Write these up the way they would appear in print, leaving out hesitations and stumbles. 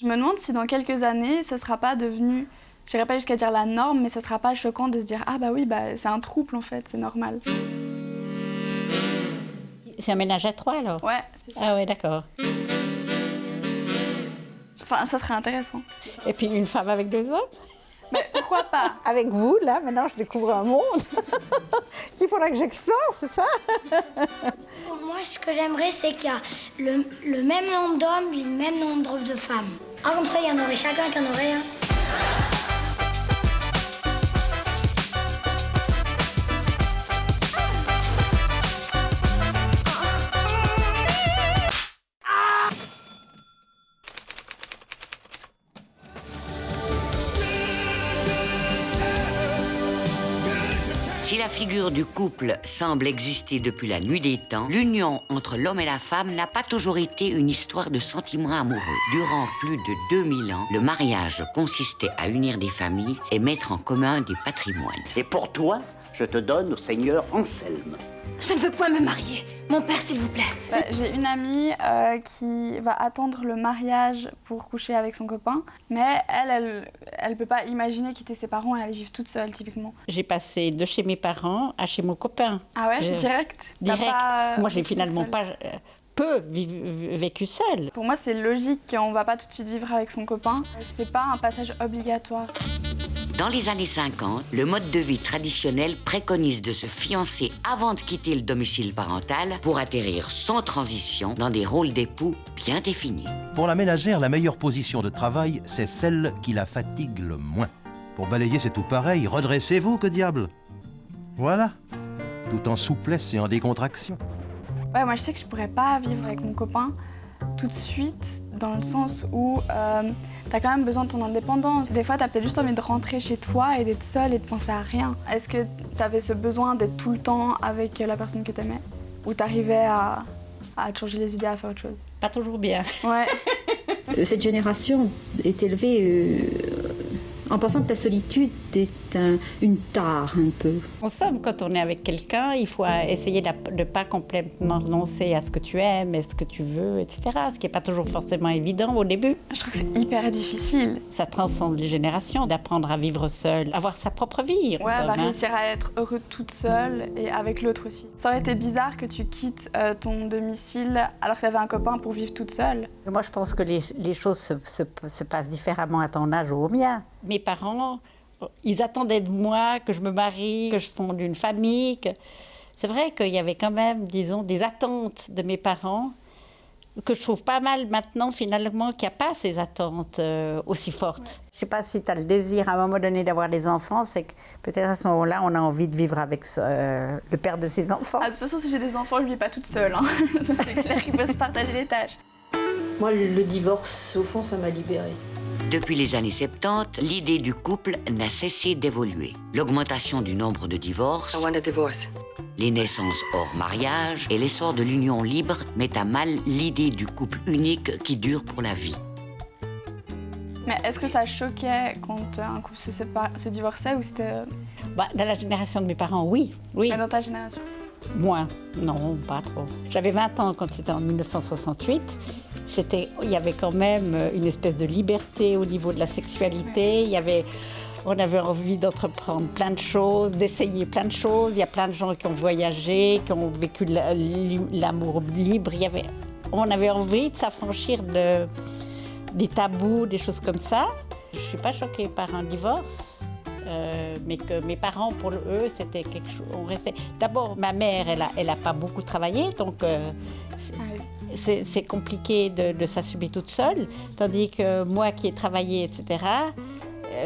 Je me demande si dans quelques années, ce sera pas devenu, je n'irai pas jusqu'à dire la norme, mais ce sera pas choquant de se dire « Ah bah oui, bah, c'est un trouble en fait, c'est normal ». C'est un ménage à trois alors? Ouais, c'est ça. Ah ouais, d'accord. Enfin, ça serait intéressant. Et puis une femme avec 2 hommes? Mais pourquoi pas? Avec vous, là, maintenant, je découvre un monde qu'il faudra que j'explore, c'est ça? Moi, ce que j'aimerais, c'est qu'il y a le même nombre d'hommes et le même nombre de femmes. Ah, comme ça, il y en aurait chacun qui en aurait un. Si la figure du couple semble exister depuis la nuit des temps, l'union entre l'homme et la femme n'a pas toujours été une histoire de sentiments amoureux. Durant plus de 2000 ans, le mariage consistait à unir des familles et mettre en commun des patrimoines. Et pour toi, je te donne au seigneur Anselme. Je ne veux point me marier. Mon père, s'il vous plaît. Bah, j'ai une amie qui va attendre le mariage pour coucher avec son copain, mais elle peut pas imaginer quitter ses parents et aller vivre toute seule, typiquement. J'ai passé de chez mes parents à chez mon copain. Ah ouais, direct? Direct. Moi, j'ai vécu finalement toute pas vécu seule. Pour moi, c'est logique qu'on va pas tout de suite vivre avec son copain. C'est pas un passage obligatoire. Dans les années 50, le mode de vie traditionnel préconise de se fiancer avant de quitter le domicile parental pour atterrir sans transition dans des rôles d'époux bien définis. Pour la ménagère, la meilleure position de travail, c'est celle qui la fatigue le moins. Pour balayer, c'est tout pareil. Redressez-vous, que diable. Voilà. Tout en souplesse et en décontraction. Ouais, moi je sais que je pourrais pas vivre avec mon copain tout de suite, dans le sens où t'as quand même besoin de ton indépendance. Des fois, t'as peut-être juste envie de rentrer chez toi et d'être seule et de penser à rien. Est-ce que t'avais ce besoin d'être tout le temps avec la personne que t'aimais? Ou t'arrivais à te changer les idées, à faire autre chose? Pas toujours bien. Ouais. Cette génération est élevée en pensant que la solitude est une tare un peu. En somme, quand on est avec quelqu'un, il faut essayer de ne pas complètement renoncer à ce que tu aimes et ce que tu veux, etc. Ce qui n'est pas toujours forcément évident au début. Je trouve que c'est hyper difficile. Ça transcende les générations, d'apprendre à vivre seule, avoir sa propre vie. Ouais, réussir à être heureux toute seule et avec l'autre aussi. Ça aurait été bizarre que tu quittes ton domicile alors que tu avais un copain pour vivre toute seule. Moi, je pense que les choses se passent différemment à ton âge ou au mien. Mes parents, ils attendaient de moi que je me marie, que je fonde une famille. C'est vrai qu'il y avait quand même, disons, des attentes de mes parents que je trouve pas mal maintenant, finalement, qu'il n'y a pas ces attentes aussi fortes. Je ne sais pas si tu as le désir, à un moment donné, d'avoir des enfants, c'est que peut-être à ce moment-là, on a envie de vivre avec le père de ses enfants. Ah, de toute façon, si j'ai des enfants, je ne vis pas toute seule. Hein. Ça, c'est clair qu'il faut se partager les tâches. Moi, le divorce, au fond, ça m'a libérée. Depuis les années 70, l'idée du couple n'a cessé d'évoluer. L'augmentation du nombre de divorces, les naissances hors mariage et l'essor de l'union libre mettent à mal l'idée du couple unique qui dure pour la vie. Mais est-ce que ça choquait quand un couple se divorçait ou c'était... Dans la génération de mes parents, oui. Mais dans ta génération? Moi, non, pas trop. J'avais 20 ans quand c'était en 1968. Il y avait quand même une espèce de liberté au niveau de la sexualité. On avait envie d'entreprendre plein de choses, d'essayer plein de choses. Il y a plein de gens qui ont voyagé, qui ont vécu l'amour libre. On avait envie de s'affranchir des tabous, des choses comme ça. Je ne suis pas choquée par un divorce. Mais que mes parents, pour eux, c'était quelque chose. On restait. D'abord, ma mère, elle a pas beaucoup travaillé, donc c'est compliqué de s'assumer toute seule. Tandis que moi, qui ai travaillé, etc.,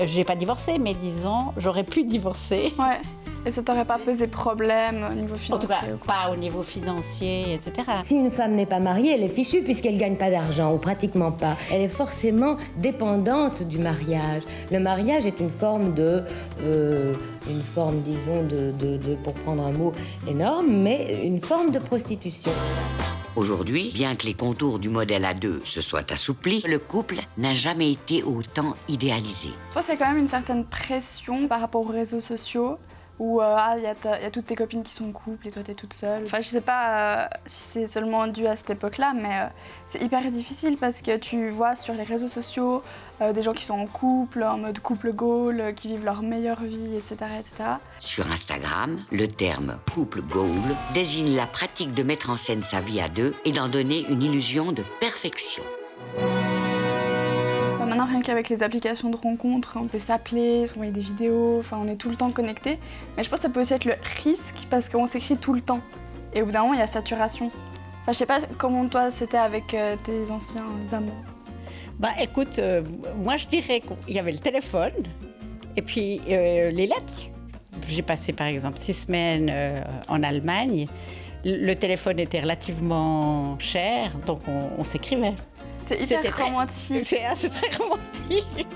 j'ai pas divorcé, mais disons, j'aurais pu divorcer. Ouais. Et ça t'aurait pas posé problème au niveau financier? En tout cas, pas au niveau financier, etc. Si une femme n'est pas mariée, elle est fichue puisqu'elle gagne pas d'argent, ou pratiquement pas. Elle est forcément dépendante du mariage. Le mariage est une forme disons, pour prendre un mot énorme, mais une forme de prostitution. Aujourd'hui, bien que les contours du modèle à deux se soient assouplis, le couple n'a jamais été autant idéalisé. Je pense qu'il y a quand même une certaine pression par rapport aux réseaux sociaux Ou il y a toutes tes copines qui sont en couple et toi t'es toute seule. Enfin, je sais pas si c'est seulement dû à cette époque-là, mais c'est hyper difficile parce que tu vois sur les réseaux sociaux des gens qui sont en couple, en mode couple goal, qui vivent leur meilleure vie, etc., etc. Sur Instagram, le terme couple goal désigne la pratique de mettre en scène sa vie à deux et d'en donner une illusion de perfection. Maintenant, rien qu'avec les applications de rencontres, on peut s'appeler, s'envoyer des vidéos, enfin on est tout le temps connectés. Mais je pense que ça peut aussi être le risque parce qu'on s'écrit tout le temps. Et au bout d'un moment, il y a saturation. Enfin, je sais pas comment toi c'était avec tes anciens amours. Bah écoute, moi je dirais qu'il y avait le téléphone et puis les lettres. J'ai passé par exemple 6 semaines en Allemagne. Le téléphone était relativement cher, donc on s'écrivait. C'est hyper romantique. C'est très romantique.